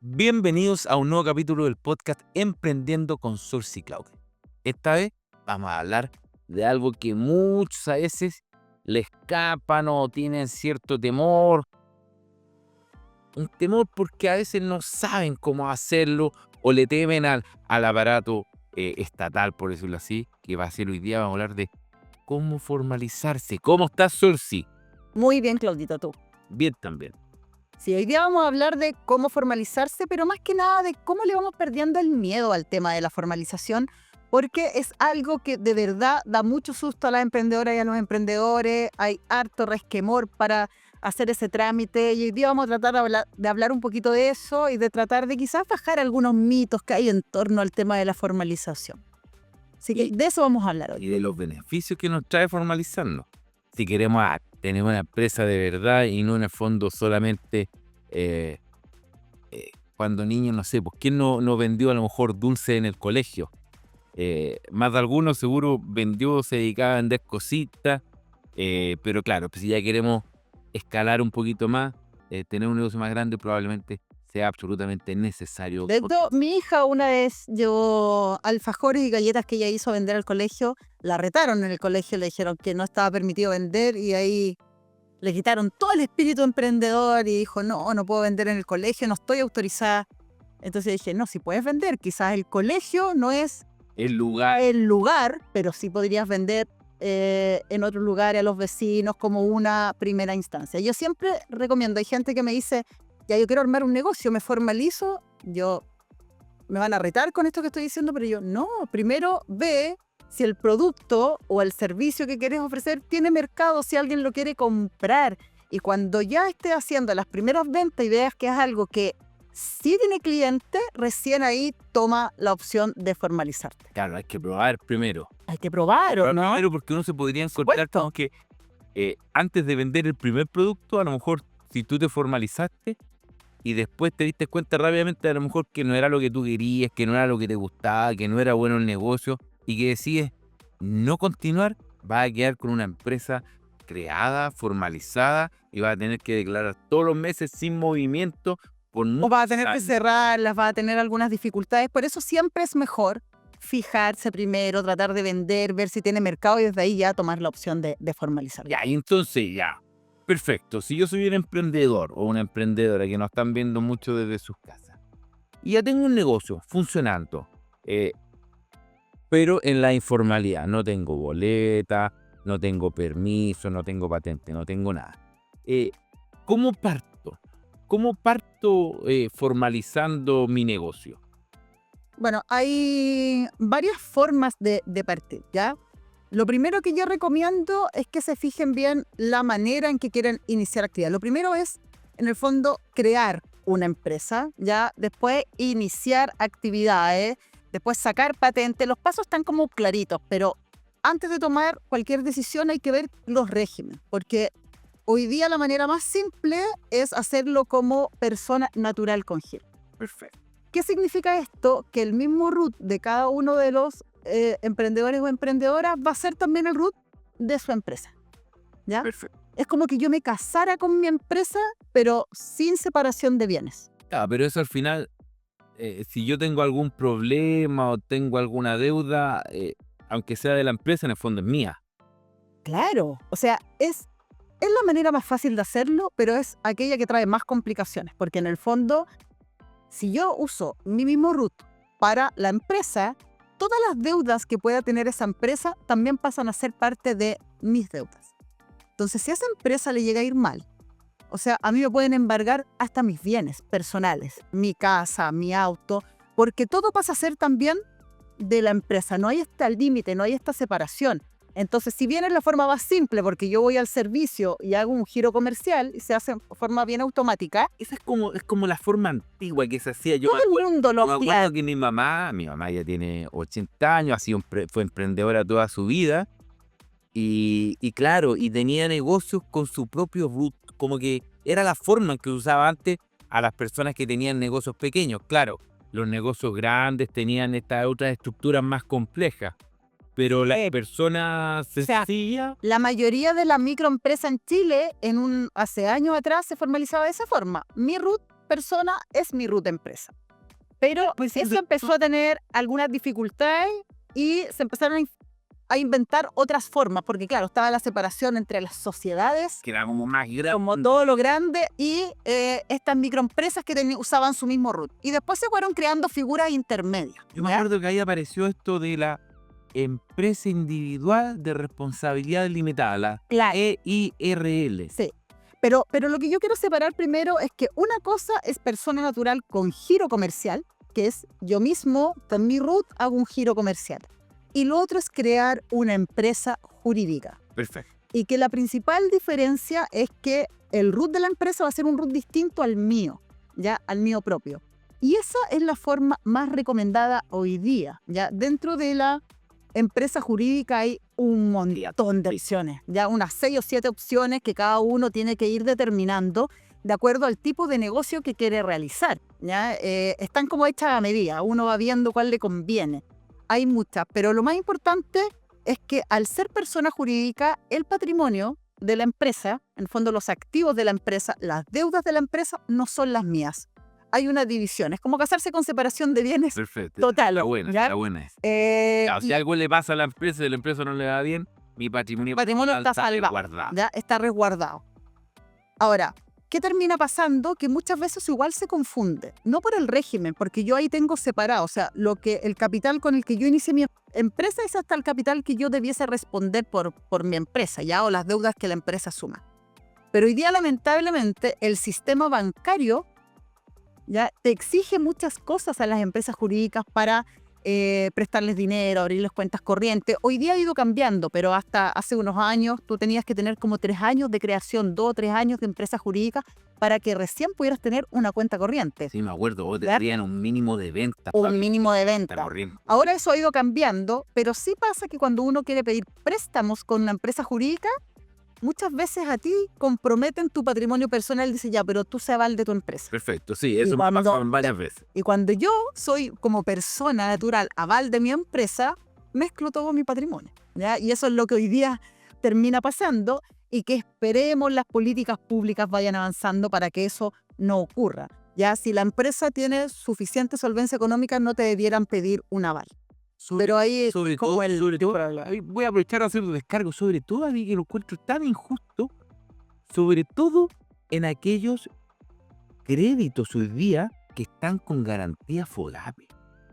Bienvenidos a un nuevo capítulo del podcast Emprendiendo con Source y Cloud. Esta vez vamos a hablar de algo que muchos a veces le escapan o tienen cierto temor. Un temor porque a veces no saben cómo hacerlo o le temen al aparato estatal, por decirlo así, que va a ser hoy día. Vamos a hablar de cómo formalizarse. ¿Cómo estás, Source? Muy bien, Claudito, tú. Bien también. Sí, hoy día vamos a hablar de cómo formalizarse, pero más que nada de cómo le vamos perdiendo el miedo al tema de la formalización, porque es algo que de verdad da mucho susto a las emprendedoras y a los emprendedores. Hay harto resquemor para hacer ese trámite y hoy día vamos a tratar de hablar un poquito de eso y de tratar de quizás bajar algunos mitos que hay en torno al tema de la formalización. Así que de eso vamos a hablar hoy. Y de los beneficios que nos trae formalizarnos. Si queremos tener una empresa de verdad y no en el fondo solamente cuando niños, no sé, pues ¿quién no vendió a lo mejor dulce en el colegio? Más de algunos seguro vendió, se dedicaba a vender cositas, pero claro, pues si ya queremos escalar un poquito más, tener un negocio más grande, probablemente sea absolutamente necesario. De hecho, mi hija una vez llevó alfajores y galletas que ella hizo a vender al colegio, la retaron en el colegio, le dijeron que no estaba permitido vender y ahí le quitaron todo el espíritu emprendedor y dijo, no puedo vender en el colegio, no estoy autorizada. Entonces dije, no, si puedes vender, quizás el colegio no es El lugar. el lugar, pero sí podrías vender en otros lugares a los vecinos como una primera instancia. Yo siempre recomiendo, hay gente que me dice, ya yo quiero armar un negocio, me formalizo, me van a retar con esto que estoy diciendo, pero yo no, primero ve si el producto o el servicio que quieres ofrecer tiene mercado, si alguien lo quiere comprar. Y cuando ya estés haciendo las primeras ventas y veas que es algo que sí tiene cliente, recién ahí toma la opción de formalizarte. Claro, hay que probar primero. Hay que probar, ¿o no? Primero porque uno se podría encontrar supuesto. con que antes de vender el primer producto, a lo mejor si tú te formalizaste y después te diste cuenta rápidamente a lo mejor que no era lo que tú querías, que no era lo que te gustaba, que no era bueno el negocio y que decides no continuar, vas a quedar con una empresa creada, formalizada y vas a tener que declarar todos los meses sin movimiento por O vas a tener que años. cerrarlas, vas a tener algunas dificultades. Por eso siempre es mejor fijarse primero, tratar de vender, ver si tiene mercado y desde ahí ya tomar la opción de formalizar. Ya, y entonces ya, perfecto. Si yo soy un emprendedor o una emprendedora que nos están viendo mucho desde sus casas y ya tengo un negocio funcionando, pero en la informalidad, no tengo boleta, no tengo permiso, no tengo patente, no tengo nada. ¿Cómo parto? ¿Cómo parto formalizando mi negocio? Bueno, hay varias formas de partir, ¿ya? Lo primero que yo recomiendo es que se fijen bien la manera en que quieren iniciar actividad. Lo primero es, en el fondo, crear una empresa, ¿ya? Después iniciar actividades, después sacar patente. Los pasos están como claritos, pero antes de tomar cualquier decisión hay que ver los regímenes, porque hoy día la manera más simple es hacerlo como persona natural con giro. Perfecto. ¿Qué significa esto? Que el mismo root de cada uno de los emprendedores o emprendedoras va a ser también el root de su empresa, ¿ya? Perfecto. Es como que yo me casara con mi empresa, pero sin separación de bienes. Ah, pero eso al final, si yo tengo algún problema o tengo alguna deuda, aunque sea de la empresa, en el fondo es mía. Claro, o sea, es la manera más fácil de hacerlo, pero es aquella que trae más complicaciones, porque en el fondo, si yo uso mi mismo root para la empresa, todas las deudas que pueda tener esa empresa también pasan a ser parte de mis deudas. Entonces, si a esa empresa le llega a ir mal, o sea, a mí me pueden embargar hasta mis bienes personales, mi casa, mi auto, porque todo pasa a ser también de la empresa. No hay este límite, no hay esta separación. Entonces, si bien es la forma más simple, porque yo voy al servicio y hago un giro comercial y se hace de forma bien automática, Esa es como la forma antigua que se hacía. Yo todo el mundo lo me acuerdo que mi mamá ya tiene 80 años, fue emprendedora toda su vida y claro, y tenía negocios con su propio root, como que era la forma en que usaba antes a las personas que tenían negocios pequeños. Claro, los negocios grandes tenían estas otras estructuras más complejas, pero la persona sea, sencilla, la mayoría de la microempresa en Chile hace años atrás se formalizaba de esa forma. Mi root persona es mi RUT empresa. Pero Pues eso empezó a tener algunas dificultades y se empezaron a inventar otras formas, porque claro, estaba la separación entre las sociedades, que era como más grande. como todo lo grande, y estas microempresas que usaban su mismo RUT. Y después se fueron creando figuras intermedias. Yo me ¿ya? acuerdo que ahí apareció esto de la empresa individual de responsabilidad limitada, la Claro. EIRL. Sí. Pero lo que yo quiero separar primero es que una cosa es persona natural con giro comercial, que es yo mismo, con mi RUT, hago un giro comercial. Y lo otro es crear una empresa jurídica. Perfecto. Y que la principal diferencia es que el RUT de la empresa va a ser un RUT distinto al mío, ya al mío propio. Y esa es la forma más recomendada hoy día. Ya dentro de la empresa jurídica hay un montón de opciones, ya unas 6 o 7 opciones que cada uno tiene que ir determinando de acuerdo al tipo de negocio que quiere realizar. ¿Ya? Están como hechas a medida, uno va viendo cuál le conviene. Hay muchas, pero lo más importante es que al ser persona jurídica, el patrimonio de la empresa, en el fondo los activos de la empresa, las deudas de la empresa no son las mías. Hay una división, es como casarse con separación de bienes. Perfecto. Total. Está buena, ¿ya? está buena. Claro, si algo le pasa a la empresa y la empresa no le va bien, mi patrimonio está salvado, guardado. ya está resguardado. Ahora, ¿qué termina pasando? Que muchas veces igual se confunde, no por el régimen, porque yo ahí tengo separado, o sea, el capital con el que yo inicié mi empresa es hasta el capital que yo debiese responder por mi empresa, ya, o las deudas que la empresa suma. Pero hoy día, lamentablemente, el sistema bancario ya te exige muchas cosas a las empresas jurídicas para prestarles dinero, abrirles cuentas corrientes. Hoy día ha ido cambiando, pero hasta hace unos años tú tenías que tener como 3 años de creación, 2 o 3 años de empresa jurídica para que recién pudieras tener una cuenta corriente. Sí, me acuerdo, vos ¿Verdad? tenían un mínimo de venta. Un mínimo de Cuenta venta. corriente. Ahora eso ha ido cambiando, pero sí pasa que cuando uno quiere pedir préstamos con una empresa jurídica, muchas veces a ti comprometen tu patrimonio personal y dicen, ya, pero tú se aval de tu empresa. Perfecto, sí, eso me cuando- pasó varias veces. Y cuando yo soy como persona natural aval de mi empresa, mezclo todo mi patrimonio, ¿ya? Y eso es lo que hoy día termina pasando y que esperemos las políticas públicas vayan avanzando para que eso no ocurra. Ya, si la empresa tiene suficiente solvencia económica, no te debieran pedir un aval. Pero ahí es sobre como todo, voy a aprovechar a hacer un descargo, sobre todo a mí que lo encuentro tan injusto, sobre todo en aquellos créditos hoy día que están con garantía FOGAPE.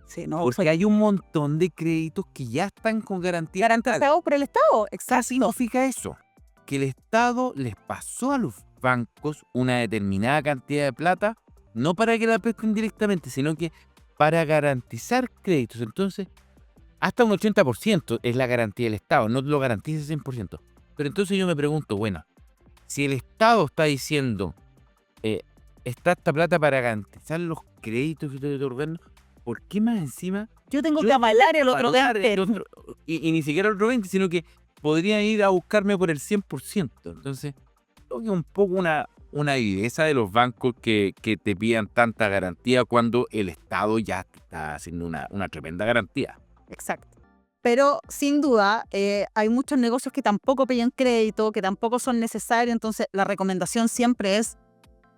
Sí, no, Porque hay un montón de créditos que ya están con garantía. garantizados por el Estado. ¿Qué Exacto. significa eso? Que el Estado les pasó a los bancos una determinada cantidad de plata, no para que la presten directamente, sino que para garantizar créditos. Entonces, hasta un 80% es la garantía del Estado, no lo garantiza 100%. Pero entonces yo me pregunto, bueno, si el Estado está diciendo, está esta plata para garantizar los créditos que estoy otorgando, ¿por qué más encima Yo tengo Yo que avalar el otro valorar el de otro? Y ni siquiera el otro 20%, sino que podría ir a buscarme por el 100%. Entonces, creo que es un poco una viveza de los bancos que te pidan tanta garantía cuando el Estado ya está haciendo una tremenda garantía. Exacto. Pero sin duda hay muchos negocios que tampoco piden crédito, que tampoco son necesarios, entonces la recomendación siempre es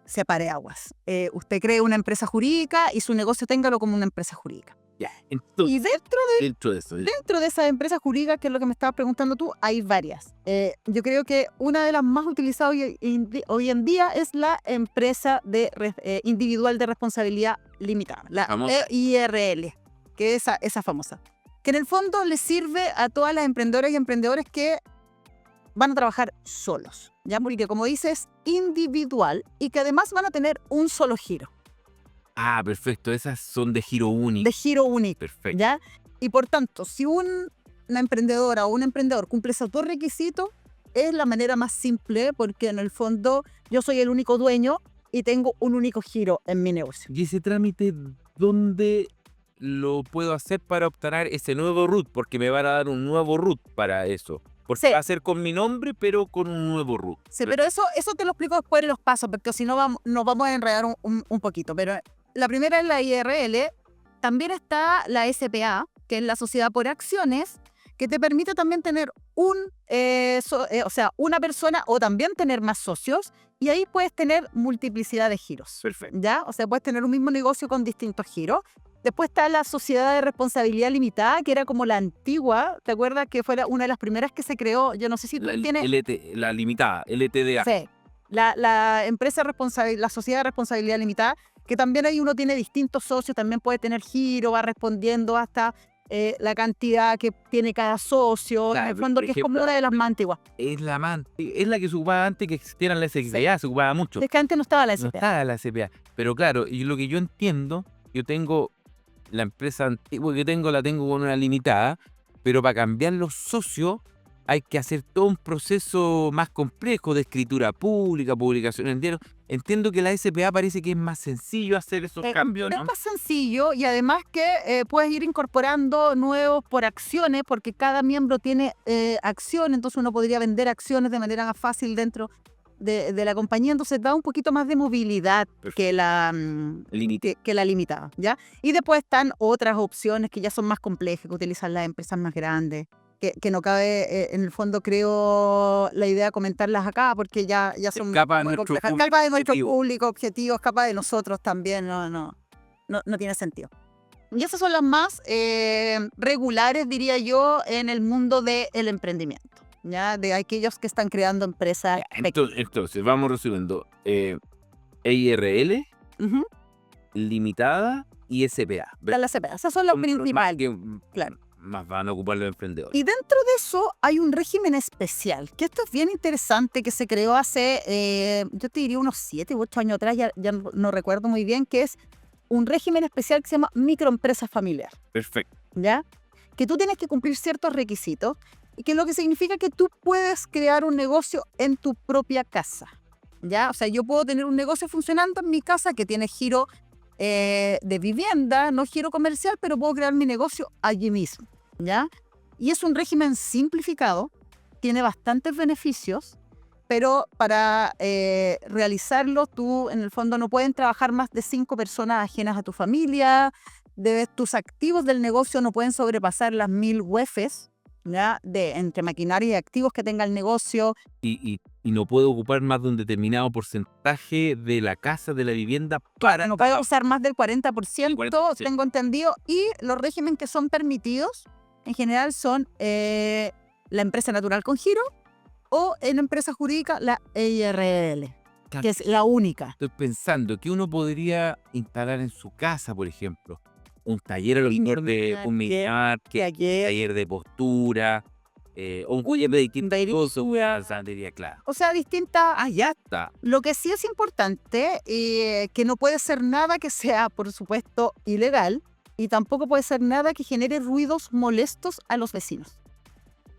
separe aguas. Usted cree una empresa jurídica y su negocio téngalo como una empresa jurídica. Ya, entonces, Y dentro de eso, dentro de esas empresas jurídicas, que es lo que me estabas preguntando tú, hay varias. Yo creo que una de las más utilizadas hoy en día es la empresa individual de responsabilidad limitada, la Famosa. EIRL, que es esa famosa. Que en el fondo le sirve a todas las emprendedoras y emprendedores que van a trabajar solos, ¿ya? Porque como dices, individual y que además van a tener un solo giro, perfecto, esas son de giro único. de giro único, Perfecto. ¿ya? Y por tanto, si una emprendedora o un emprendedor cumple esos 2 requisitos, es la manera más simple porque en el fondo yo soy el único dueño y tengo un único giro en mi negocio. ¿Y ese trámite dónde lo puedo hacer para obtener ese nuevo root? Porque me van a dar un nuevo root para eso. Porque Sí. va a ser con mi nombre, pero con un nuevo root. Sí, pero eso te lo explico después en los pasos, porque si no nos vamos a enredar un poquito. Pero la primera es la IRL, también está la SPA, que es la Sociedad por Acciones, que te permite también tener una persona o también tener más socios, y ahí puedes tener multiplicidad de giros. Perfecto. ¿Ya? O sea, puedes tener un mismo negocio con distintos giros. Después está la sociedad de responsabilidad limitada, que era como la antigua, ¿te acuerdas? Que fue una de las primeras que se creó. Yo no sé si tú tienes... La limitada, LTDA. Sí, la empresa la sociedad de responsabilidad limitada, que también ahí uno tiene distintos socios, también puede tener giro, va respondiendo hasta la cantidad que tiene cada socio, Claro, en el fondo, por que es como ejemplo, una de las más antiguas. Es la que se ocupaba antes que existieran la SPA, se ocupaba mucho. Es que antes no estaba la No SPA. estaba la SPA. Pero claro, y lo que yo entiendo, yo tengo la empresa antigua que la tengo con una limitada, pero para cambiar los socios hay que hacer todo un proceso más complejo de escritura pública, publicación en diario. Entiendo que la SPA parece que es más sencillo hacer esos cambios, Es ¿no? más sencillo, y además que puedes ir incorporando nuevos por acciones, porque cada miembro tiene acciones, entonces uno podría vender acciones de manera más fácil dentro de la compañía, entonces da un poquito más de movilidad que la limitada, ¿ya? Y después están otras opciones que ya son más complejas, que utilizan las empresas más grandes, que no cabe, en el fondo, creo, la idea de comentarlas acá, porque ya son Escapa de muy nuestro complejas. público Escapa de nuestro objetivo. público objetivo, escapa de nosotros también, no tiene sentido. Y esas son las más regulares, diría yo, en el mundo del emprendimiento, ¿ya? De aquellos que están creando empresas pequeñas. Entonces, vamos resumiendo. EIRL, Ujú. limitada y SPA. Las CPA, esas son las principales. Claro. Más van a ocupar los emprendedores. Y dentro de eso hay un régimen especial, que esto es bien interesante, que se creó hace, yo te diría unos 7 u 8 años atrás, ya no recuerdo muy bien, que es un régimen especial que se llama microempresa familiar, Perfecto. ¿ya? Que tú tienes que cumplir ciertos requisitos, y que lo que significa que tú puedes crear un negocio en tu propia casa, ¿ya? O sea, yo puedo tener un negocio funcionando en mi casa que tiene giro de vivienda, no giro comercial, pero puedo crear mi negocio allí mismo, ¿ya? Y es un régimen simplificado, tiene bastantes beneficios, pero para realizarlo tú, en el fondo, no pueden trabajar más de 5 personas ajenas a tu familia, tus activos del negocio no pueden sobrepasar las 1000 UEFs, ¿ya? Entre maquinaria y activos que tenga el negocio. Y no puedo ocupar más de un determinado porcentaje de la casa, de la vivienda para... No puede usar más del 40%, 40%. tengo entendido, y los regímenes que son permitidos en general son la empresa natural con giro o en empresa jurídica la EIRL, que es la única. Estoy pensando que uno podría instalar en su casa, por ejemplo, un taller a lo mejor de un militar, taller de postura, o un taller de distintas cosas, diría, claro. O sea, distintas. Ah, ya está. Lo que sí es importante, que no puede ser nada que sea, por supuesto, ilegal, y tampoco puede ser nada que genere ruidos molestos a los vecinos.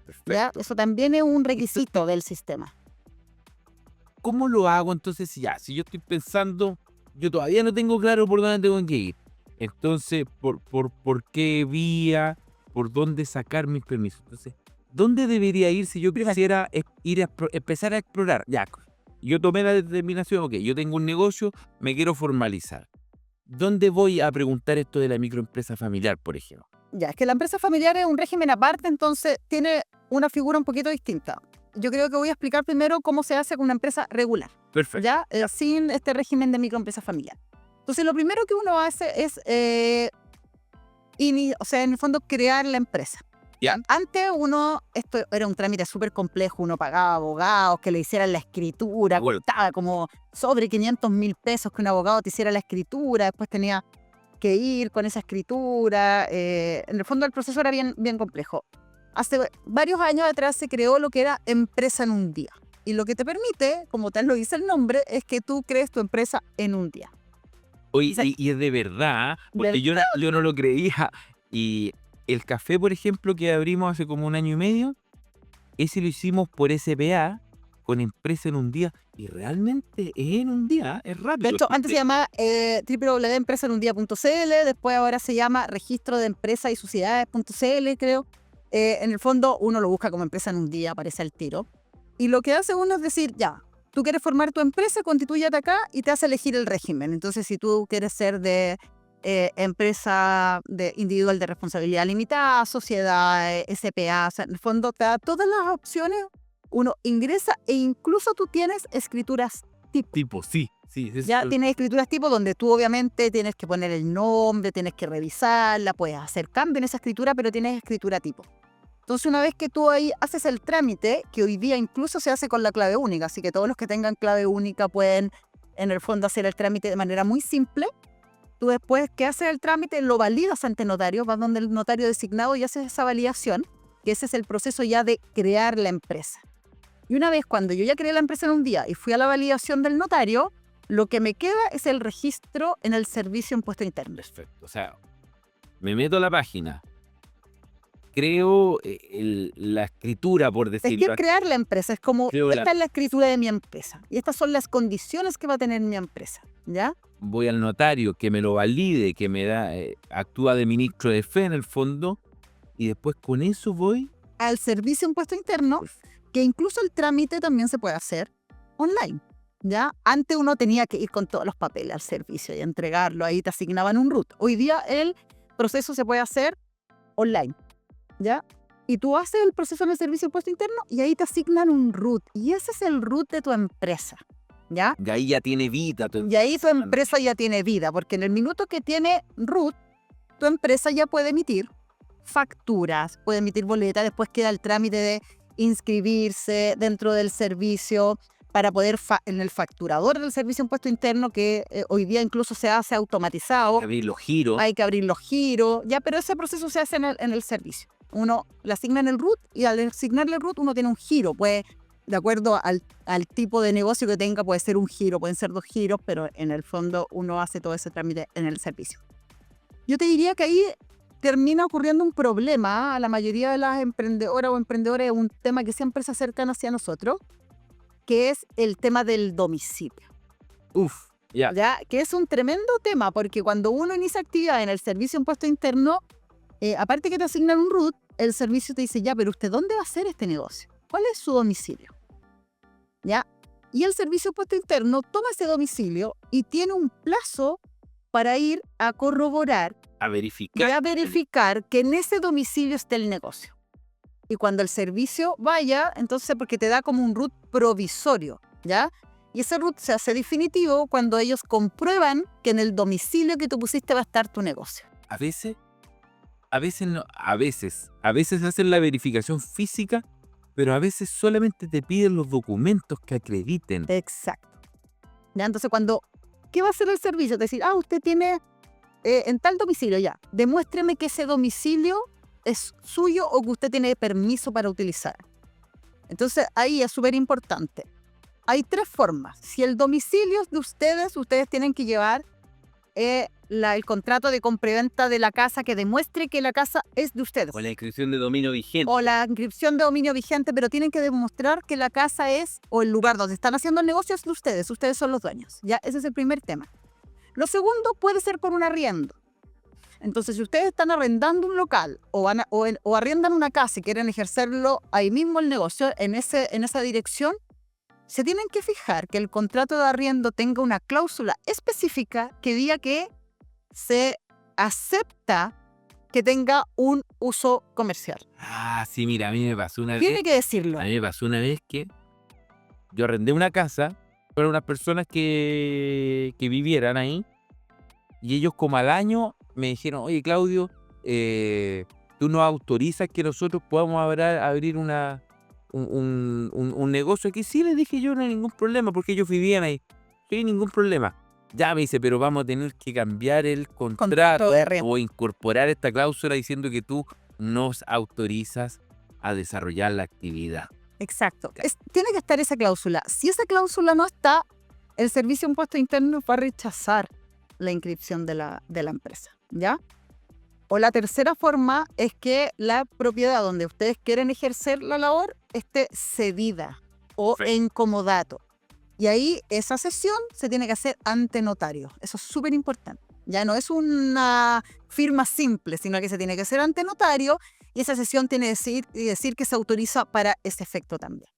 Perfecto. ¿Ya? Eso también es un requisito del sistema. ¿Cómo lo hago entonces? Si yo estoy pensando, yo todavía no tengo claro por dónde tengo que ir. Entonces, ¿por qué vía? ¿Por dónde sacar mis permisos? Entonces, ¿dónde debería ir si yo quisiera empezar a explorar? Ya, yo tomé la determinación, ok, yo tengo un negocio, me quiero formalizar. ¿Dónde voy a preguntar esto de la microempresa familiar, por ejemplo? Ya, es que la empresa familiar es un régimen aparte, entonces tiene una figura un poquito distinta. Yo creo que voy a explicar primero cómo se hace con una empresa regular, Perfecto. ¿ya? Sin este régimen de microempresa familiar. Entonces, lo primero que uno hace es, o sea, en el fondo, crear la empresa. ¿Ya? Antes esto era un trámite súper complejo, uno pagaba abogados que le hicieran la escritura, Bueno. costaba como sobre 500.000 pesos que un abogado te hiciera la escritura, después tenía que ir con esa escritura, en el fondo el proceso era bien complejo. Hace varios años atrás se creó lo que era empresa en un día, y lo que te permite, como tal lo dice el nombre, es que tú crees tu empresa en un día. Oye, y es de verdad, porque yo no lo creía. Y el café, por ejemplo, que abrimos hace como 1 año y medio, ese lo hicimos por SPA, con empresa en un día, y realmente es en un día, es rápido. De hecho, antes se llamaba www.empresaenundia.cl, después ahora se llama registro de empresas y sociedades.cl, creo. En el fondo, uno lo busca como empresa en un día, aparece al tiro. Y lo que hace uno es decir, ya, tú quieres formar tu empresa, constitúyete acá y te hace elegir el régimen. Entonces, si tú quieres ser de empresa individual de responsabilidad limitada, sociedad, SPA, o sea, en el fondo te da todas las opciones, uno ingresa e incluso tú tienes escrituras tipo. Tipo, sí. Ya tienes escrituras tipo donde tú obviamente tienes que poner el nombre, tienes que revisarla, puedes hacer cambio en esa escritura, pero tienes escritura tipo. Entonces una vez que tú ahí haces el trámite, que hoy día incluso se hace con la clave única, así que todos los que tengan clave única pueden en el fondo hacer el trámite de manera muy simple. Tú después que haces el trámite lo validas ante notario, vas donde el notario designado y haces esa validación, que ese es el proceso ya de crear la empresa. Y una vez cuando yo ya creé la empresa en un día y fui a la validación del notario, lo que me queda es el registro en el servicio impuesto interno. Perfecto. O sea, me meto a la página, creo la escritura, por Es decirlo que así. crear la empresa es como, Creo esta es la escritura de mi empresa y estas son las condiciones que va a tener mi empresa, ¿ya? Voy al notario que me lo valide, que me da, actúa de ministro de fe en el fondo, y después con eso voy. Al servicio impuesto interno, que incluso el trámite también se puede hacer online, ¿ya? Antes uno tenía que ir con todos los papeles al servicio y entregarlo, ahí te asignaban un RUT. Hoy día el proceso se puede hacer online, ¿ya? Y tú haces el proceso en el servicio impuesto interno y ahí te asignan un RUT. Y ese es el RUT de tu empresa, ¿ya? Y ahí ya tiene vida. Y ahí tu empresa ya tiene vida, porque en el minuto que tiene RUT, tu empresa ya puede emitir facturas, puede emitir boletas, después queda el trámite de inscribirse dentro del servicio para poder en el facturador del servicio impuesto interno, que hoy día incluso se hace automatizado. Abrir los giros. Hay que abrir los giros, ya, pero ese proceso se hace en el servicio. Uno le asigna en el RUT y al asignarle el RUT uno tiene un giro, puede, de acuerdo al tipo de negocio que tenga, puede ser un giro, pueden ser 2 giros, pero en el fondo uno hace todo ese trámite en el servicio. Yo te diría que ahí termina ocurriendo un problema. A la mayoría de las emprendedoras o emprendedores es un tema que siempre se acercan hacia nosotros, que es el tema del domicilio. ¿Ya? Que es un tremendo tema, porque cuando uno inicia actividad en el servicio impuesto interno, aparte que te asignan un RUT, el servicio te dice, ya, pero ¿usted dónde va a hacer este negocio? ¿Cuál es su domicilio? ¿Ya? Y el servicio impuesto interno toma ese domicilio y tiene un plazo para ir a corroborar A verificar. y a verificar que en ese domicilio esté el negocio. Y cuando el servicio vaya, entonces porque te da como un RUT provisorio, ¿ya? Y ese RUT se hace definitivo cuando ellos comprueban que en el domicilio que tú pusiste va a estar tu negocio. A veces no, a veces hacen la verificación física, pero a veces solamente te piden los documentos que acrediten. Exacto. ¿Ya? Entonces ¿qué va a hacer el servicio? Decir, usted tiene en tal domicilio, ya, demuéstreme que ese domicilio es suyo o que usted tiene permiso para utilizar. Entonces ahí es súper importante. Hay 3 formas. Si el domicilio es de ustedes tienen que llevar el contrato de compraventa de la casa que demuestre que la casa es de ustedes. O la inscripción de dominio vigente. O la inscripción de dominio vigente, pero tienen que demostrar que la casa es, o el lugar donde están haciendo el negocio es de ustedes son los dueños. Ya, ese es el primer tema. Lo segundo puede ser por un arriendo. Entonces, si ustedes están arrendando un local o arriendan una casa y quieren ejercerlo ahí mismo el negocio, en esa dirección, se tienen que fijar que el contrato de arriendo tenga una cláusula específica que diga que se acepta que tenga un uso comercial. Sí, mira, a mí me pasó una vez. Tiene que decirlo. A mí me pasó una vez que yo arrendé una casa para unas personas que vivieran ahí, y ellos como al año me dijeron, oye Claudio, tú nos autorizas que nosotros podamos abrir un negocio aquí. Sí, les dije yo, no hay ningún problema, porque ellos vivían ahí. Sí, ningún problema. Ya me dice, pero vamos a tener que cambiar el contrato de arriendo. o incorporar esta cláusula diciendo que tú nos autorizas a desarrollar la actividad. Exacto. Tiene que estar esa cláusula. Si esa cláusula no está, el servicio impuesto interno va a rechazar la inscripción de la empresa, ¿ya? O la tercera forma es que la propiedad donde ustedes quieren ejercer la labor esté cedida o en comodato. Y ahí esa sesión se tiene que hacer ante notario. Eso es súper importante. Ya no es una firma simple, sino que se tiene que hacer ante notario y esa sesión tiene que decir que se autoriza para ese efecto también.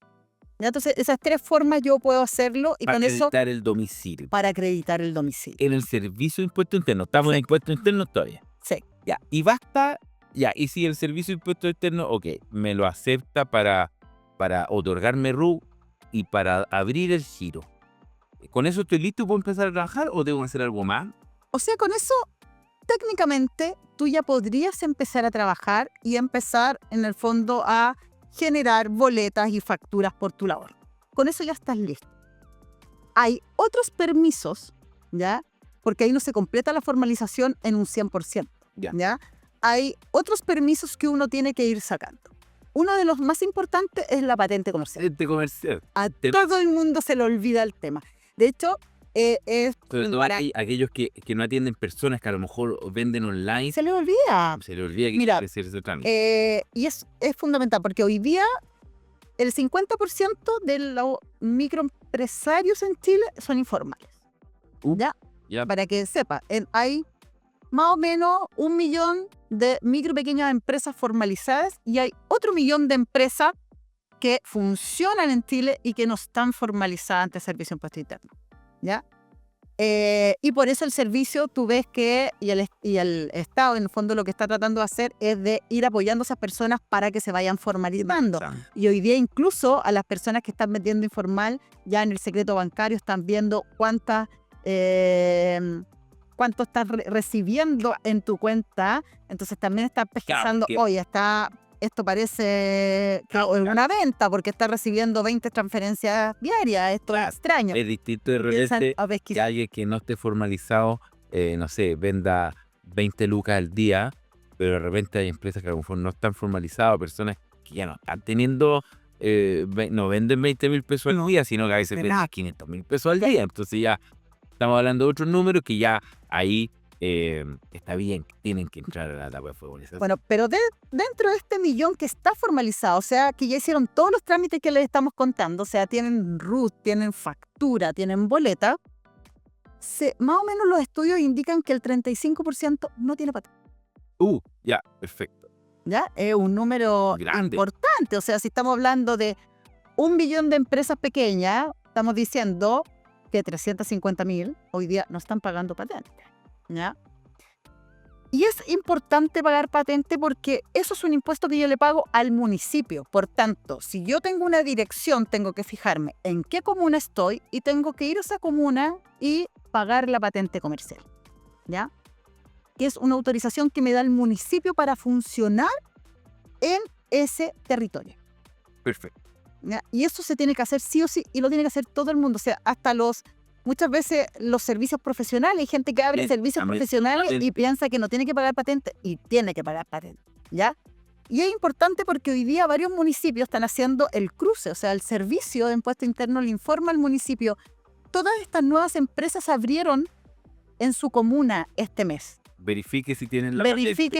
¿Ya? Entonces, esas 3 formas yo puedo hacerlo y Para con eso acreditar el domicilio. para acreditar el domicilio. En el servicio de impuesto interno. Estamos Sí. en impuesto interno todavía. Sí. Ya. Y basta. Ya. Y si el servicio de impuesto interno, ok, me lo acepta para otorgarme RUT y para abrir el giro. ¿Con eso estoy listo y puedo empezar a trabajar o debo hacer algo más? O sea, con eso, técnicamente, tú ya podrías empezar a trabajar y empezar, en el fondo, a generar boletas y facturas por tu labor. Con eso ya estás listo. Hay otros permisos, ¿ya? Porque ahí no se completa la formalización en un 100%, ¿ya? Hay otros permisos que uno tiene que ir sacando. Uno de los más importantes es la patente comercial. Patente comercial. A todo el mundo se le olvida el tema. De hecho, es Sobre todo aquellos que no atienden personas que a lo mejor venden online. se le olvida. Se le olvida que Mira, hay que hacer ese trámite. y es fundamental porque hoy día el 50% de los microempresarios en Chile son informales. ¿Ya? Ya. Para que sepa, hay más o menos 1 millón de micro pequeñas empresas formalizadas y hay otro millón de empresas que funcionan en Chile y que no están formalizadas ante el Servicio de Impuesto Interno. ¿Ya? Y por eso el servicio, tú ves que, y el Estado, en el fondo, lo que está tratando de hacer es de ir apoyando a esas personas para que se vayan formalizando. Y hoy día incluso a las personas que están vendiendo informal, ya en el secreto bancario están viendo cuánto estás recibiendo en tu cuenta. Entonces también están pesquisando, oye, esto parece una venta porque está recibiendo 20 transferencias diarias. Esto es extraño. Es distinto de repente que alguien que no esté formalizado, no sé, venda 20 lucas al día, pero de repente hay empresas que a lo mejor no están formalizadas, personas que ya no están teniendo, no venden 20.000 pesos al día, sino que a veces venden 500.000 pesos al día. Entonces ya estamos hablando de otros números que ya ahí está bien, tienen que entrar a la etapa de formalización. Bueno, pero dentro de este millón que está formalizado, o sea, que ya hicieron todos los trámites que les estamos contando, o sea, tienen RUT, tienen factura, tienen boleta, más o menos los estudios indican que el 35% no tiene patente. Ya, perfecto. ¿Ya? Es un número grande, importante, o sea, si estamos hablando de 1 millón de empresas pequeñas, estamos diciendo que 350.000 hoy día no están pagando patente. ¿Ya? Y es importante pagar patente porque eso es un impuesto que yo le pago al municipio. Por tanto, si yo tengo una dirección, tengo que fijarme en qué comuna estoy y tengo que ir a esa comuna y pagar la patente comercial. ¿Ya? Que es una autorización que me da el municipio para funcionar en ese territorio. Perfecto. ¿Ya? Y eso se tiene que hacer sí o sí y lo tiene que hacer todo el mundo. O sea, hasta muchas veces los servicios profesionales, hay gente que abre servicios profesionales y piensa que no tiene que pagar patente y tiene que pagar patente, ¿ya? Y es importante porque hoy día varios municipios están haciendo el cruce, o sea, el servicio de impuesto interno le informa al municipio, todas estas nuevas empresas abrieron en su comuna este mes. Verifique si tienen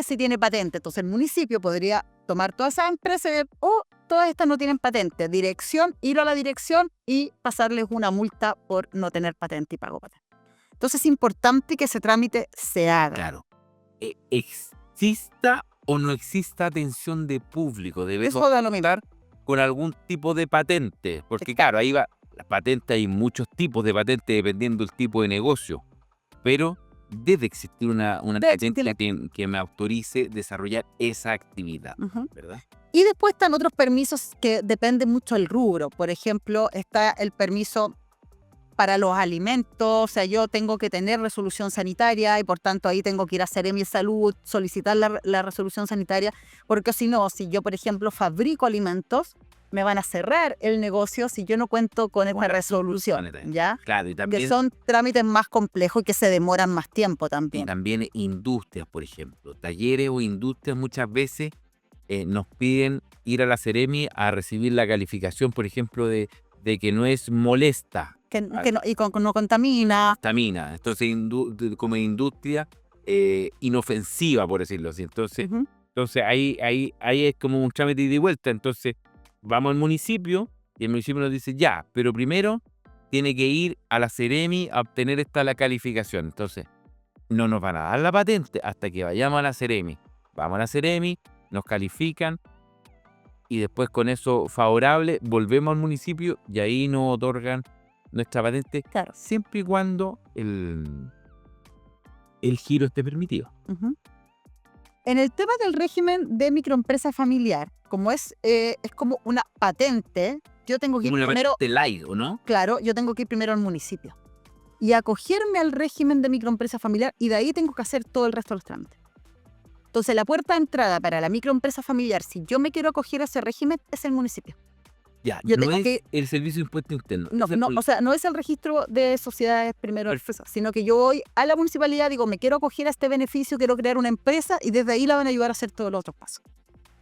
si tiene patente. Entonces el municipio podría tomar todas esas empresas y ver, todas estas no tienen patente. Dirección, ir a la dirección y pasarles una multa por no tener patente y pago patente. Entonces es importante que ese trámite se haga. Claro. Exista o no exista atención de público, debes contar con algún tipo de patente. Porque claro, ahí va, la patente, hay muchos tipos de patente dependiendo del tipo de negocio. Pero debe existir una patente que me autorice desarrollar esa actividad, ¿verdad? Y después están otros permisos que dependen mucho del rubro. Por ejemplo, está el permiso para los alimentos. O sea, yo tengo que tener resolución sanitaria y por tanto ahí tengo que ir a Seremi de Salud, solicitar la resolución sanitaria, porque si no, si yo, por ejemplo, fabrico alimentos, me van a cerrar el negocio si yo no cuento con esta resolución, ¿ya? Claro, y también, que son trámites más complejos y que se demoran más tiempo también. Y también industrias, por ejemplo, talleres o industrias muchas veces nos piden ir a la Seremi a recibir la calificación, por ejemplo, de que no es molesta. No contamina. Contamina. Entonces, como industria inofensiva, por decirlo así. Entonces, ahí es como un trámite de ida y vuelta. Entonces, vamos al municipio y el municipio nos dice, ya, pero primero tiene que ir a la Seremi a obtener la calificación. Entonces, no nos van a dar la patente hasta que vayamos a la Seremi. Vamos a la Seremi, nos califican y después con eso favorable volvemos al municipio y ahí nos otorgan nuestra patente, Claro. siempre y cuando el giro esté permitido. Ujú. En el tema del régimen de microempresa familiar, como es como una patente, yo tengo que ir Como una primero, patente light, ¿o no? claro, yo tengo que ir primero al municipio y acogerme al régimen de microempresa familiar y de ahí tengo que hacer todo el resto de los trámites. Entonces, la puerta de entrada para la microempresa familiar, si yo me quiero acoger a ese régimen, es el municipio. Ya, Yo no tengo es que- el servicio de impuesto interno. No, ese es no, el- o sea, no es el registro de sociedades primero, Perfecto. sino que yo voy a la municipalidad, digo, me quiero acoger a este beneficio, quiero crear una empresa y desde ahí la van a ayudar a hacer todos los otros pasos.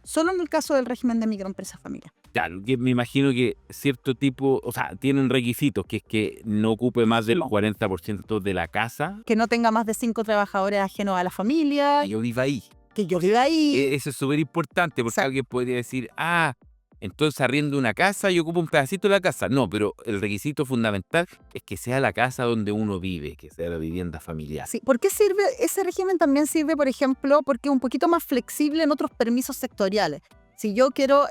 Solo en el caso del régimen de microempresa familiar. Claro, que me imagino que cierto tipo, o sea, tienen requisitos, que es que no ocupe más del No. 40% de la casa. Que no tenga más de 5 trabajadores ajenos a la familia, Y yo viva ahí. que yo viva ahí. Eso es súper importante porque Exacto. alguien podría decir, entonces arriendo una casa y ocupo un pedacito de la casa. No, pero el requisito fundamental es que sea la casa donde uno vive, que sea la vivienda familiar. Sí, ¿por qué sirve? Ese régimen también sirve, por ejemplo, porque es un poquito más flexible en otros permisos sectoriales. Si yo quiero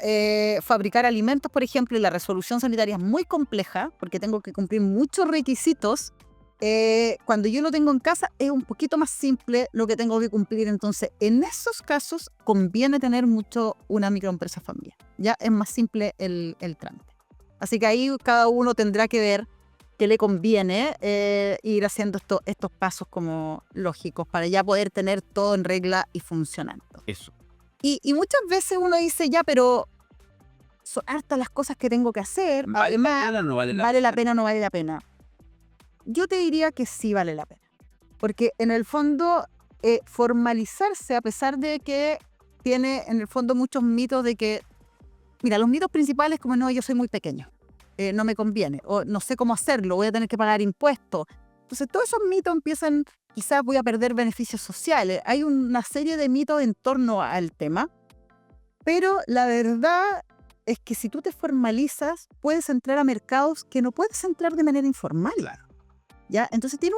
fabricar alimentos, por ejemplo, y la resolución sanitaria es muy compleja, porque tengo que cumplir muchos requisitos, cuando yo lo tengo en casa es un poquito más simple lo que tengo que cumplir. Entonces, en esos casos conviene tener mucho una microempresa familiar. Ya es más simple el trámite. Así que ahí cada uno tendrá que ver qué le conviene ir haciendo estos pasos como lógicos para ya poder tener todo en regla y funcionando. Eso. Y muchas veces uno dice, ya, pero son hartas las cosas que tengo que hacer. ¿Vale la Además, pena o no vale la ¿vale la pena o no vale la pena? Yo te diría que sí vale la pena. Porque en el fondo, formalizarse, a pesar de que tiene en el fondo muchos mitos de que, mira, los mitos principales como no, yo soy muy pequeño, no me conviene, o no sé cómo hacerlo, voy a tener que pagar impuestos. Entonces todos esos mitos empiezan, quizás voy a perder beneficios sociales. Hay una serie de mitos en torno al tema, pero la verdad es que si tú te formalizas, puedes entrar a mercados que no puedes entrar de manera informal. Claro. ¿Ya? Entonces tiene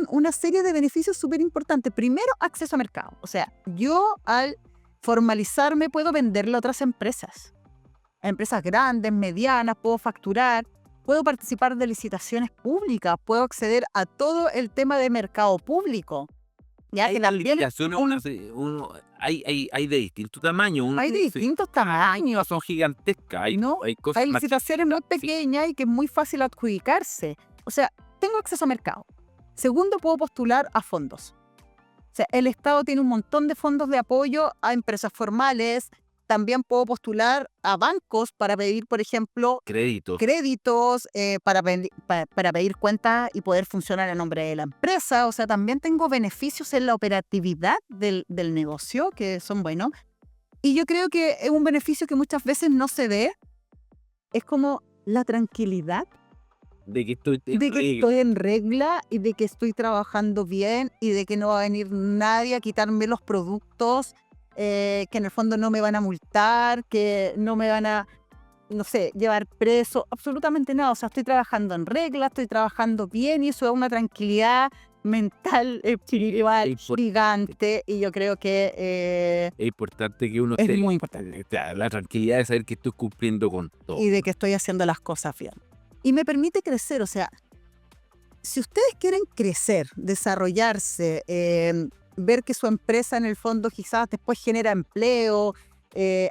una serie de beneficios súper importantes. Primero, acceso a mercado. O sea, yo al formalizarme puedo venderle a otras empresas. A empresas grandes, medianas, puedo facturar, puedo participar de licitaciones públicas, puedo acceder a todo el tema de mercado público. ¿Ya? Que también hay de distinto tamaño. hay de distintos tamaños. Son gigantescas. Hay, ¿No? hay cosas Hay más licitaciones muy pequeñas y que es muy fácil adjudicarse. O sea, tengo acceso a mercado. Segundo, puedo postular a fondos. O sea, el Estado tiene un montón de fondos de apoyo a empresas formales. También puedo postular a bancos para pedir, por ejemplo, créditos. para pedir cuentas y poder funcionar a nombre de la empresa. O sea, también tengo beneficios en la operatividad del negocio que son buenos. Y yo creo que es un beneficio que muchas veces no se ve. Es como la tranquilidad De que estoy de que estoy en regla y de que estoy trabajando bien y de que no va a venir nadie a quitarme los productos, que en el fondo no me van a multar, que no me van a, no sé, llevar preso, absolutamente nada. O sea, estoy trabajando en regla, estoy trabajando bien y eso es una tranquilidad mental gigante y yo creo que es importante que uno es esté muy importante. la tranquilidad de saber que estoy cumpliendo con todo. Y de que estoy haciendo las cosas bien. Y me permite crecer, o sea, si ustedes quieren crecer, desarrollarse, ver que su empresa en el fondo quizás después genera empleo,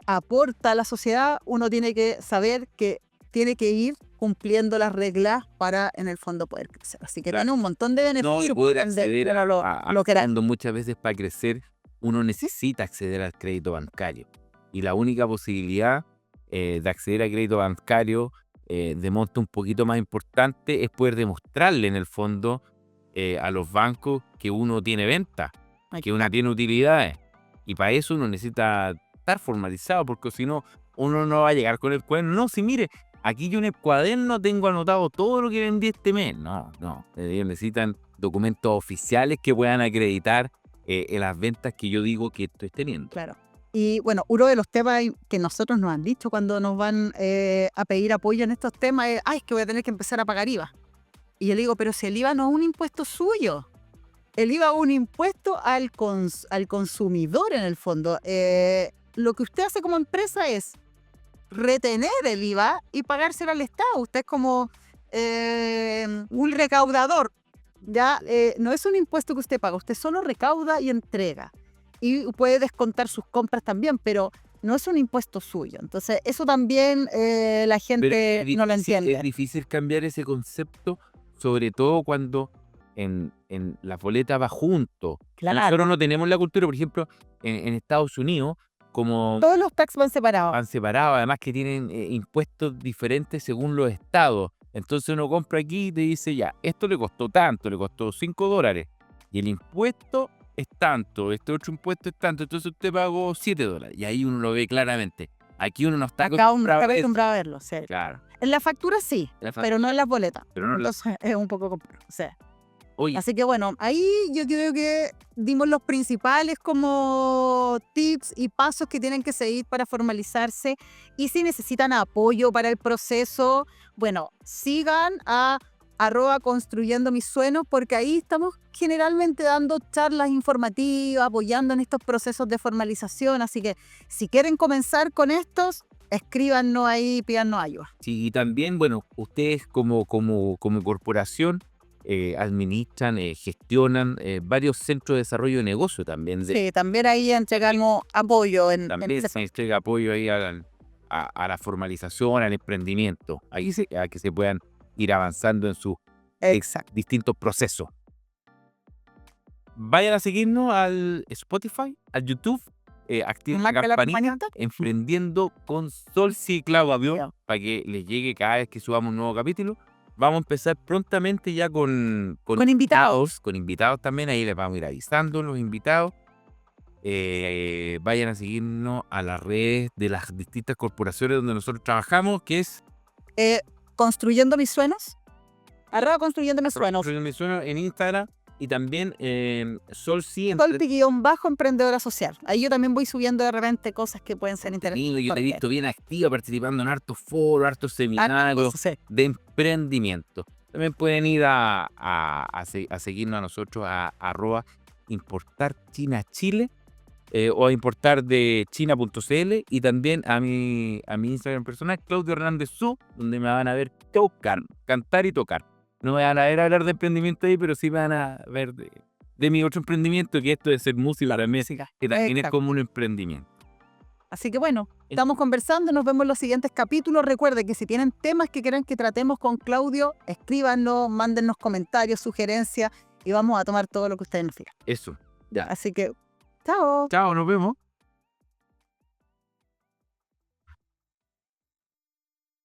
aporta a la sociedad, uno tiene que saber que tiene que ir cumpliendo las reglas para en el fondo poder crecer. Así que Claro. tiene un montón de No, beneficios. y poder de- acceder de lo que era. cuando muchas veces para crecer uno necesita acceder al crédito bancario. Y la única posibilidad de acceder al crédito bancario de monto un poquito más importante es poder demostrarle en el fondo a los bancos que uno tiene venta, que uno tiene utilidades. Y para eso uno necesita estar formalizado, porque si no, uno no va a llegar con el cuaderno. No, si mire, aquí yo en el cuaderno tengo anotado todo lo que vendí este mes. No, ellos necesitan documentos oficiales que puedan acreditar las ventas que yo digo que estoy teniendo. Claro. Y bueno, uno de los temas que nosotros nos han dicho cuando nos van a pedir apoyo en estos temas es, es que voy a tener que empezar a pagar IVA. Y yo le digo, pero si el IVA no es un impuesto suyo, el IVA es un impuesto al consumidor en el fondo. Lo que usted hace como empresa es retener el IVA y pagárselo al Estado. Usted es como un recaudador. Ya no es un impuesto que usted paga, usted solo recauda y entrega. Y puede descontar sus compras también, pero no es un impuesto suyo. Entonces, eso también la Pero gente no lo es entiende. difícil cambiar ese concepto, sobre todo cuando en la boleta va junto. Claro. Nosotros no tenemos la cultura, por ejemplo, en Estados Unidos, como Todos los tax van separados. van separados, además que tienen impuestos diferentes según los estados. Entonces uno compra aquí y te dice, ya, esto le costó tanto, le costó $5. Y el impuesto es tanto, este otro impuesto es tanto, entonces usted pagó $7. Y ahí uno lo ve claramente. Aquí uno no está Acá uno acostumbrado está a eso. acostumbrado a verlo, sí. Claro. En la factura sí, La fa- pero no en las boletas. Pero no la- Entonces es un poco complejo. Sí. Oye, Así que bueno, ahí yo creo que dimos los principales como tips y pasos que tienen que seguir para formalizarse. Y si necesitan apoyo para el proceso, bueno, sigan a @construyendo mis sueños, porque ahí estamos generalmente dando charlas informativas, apoyando en estos procesos de formalización. Así que si quieren comenzar con estos, escríbanos ahí, pídanos ayuda. sí, y también, bueno, ustedes como corporación administran, gestionan varios centros de desarrollo de negocio también. Sí, también ahí entregamos apoyo en También ese se entrega apoyo ahí a la formalización, al emprendimiento, a que se puedan ir avanzando en sus Exacto. distintos procesos. Vayan a seguirnos al Spotify, al YouTube, activen la Marca la campanita, campanita. Emprendiendo con Solsi y Claudio, Ya. para que les llegue cada vez que subamos un nuevo capítulo. Vamos a empezar prontamente ya con Con invitados. con invitados también, ahí les vamos a ir avisando los invitados. Vayan a seguirnos a las redes de las distintas corporaciones donde nosotros trabajamos, que es Construyendo mis sueños. @construyendo mis sueños. Construyendo Mis Sueños en Instagram y también Solsi Solti-emprendedora social. Ahí yo también voy subiendo de repente cosas que pueden ser interesantes. Yo te he visto bien activa participando en hartos foros, hartos seminarios de emprendimiento. También pueden ir a seguirnos a nosotros a @importarchinachile o a importar de china.cl y también a mi Instagram personal, Claudio Hernández Su, donde me van a ver tocar, cantar y tocar. No me van a ver hablar de emprendimiento ahí, pero sí me van a ver de mi otro emprendimiento, que esto de ser música también, que también es Exacto. como un emprendimiento. Así que bueno, estamos conversando, nos vemos en los siguientes capítulos. Recuerden que si tienen temas que quieran que tratemos con Claudio, escríbanos, mándennos comentarios, sugerencias y vamos a tomar todo lo que ustedes nos digan. Eso. Ya. Así que, chao. Chao, nos vemos.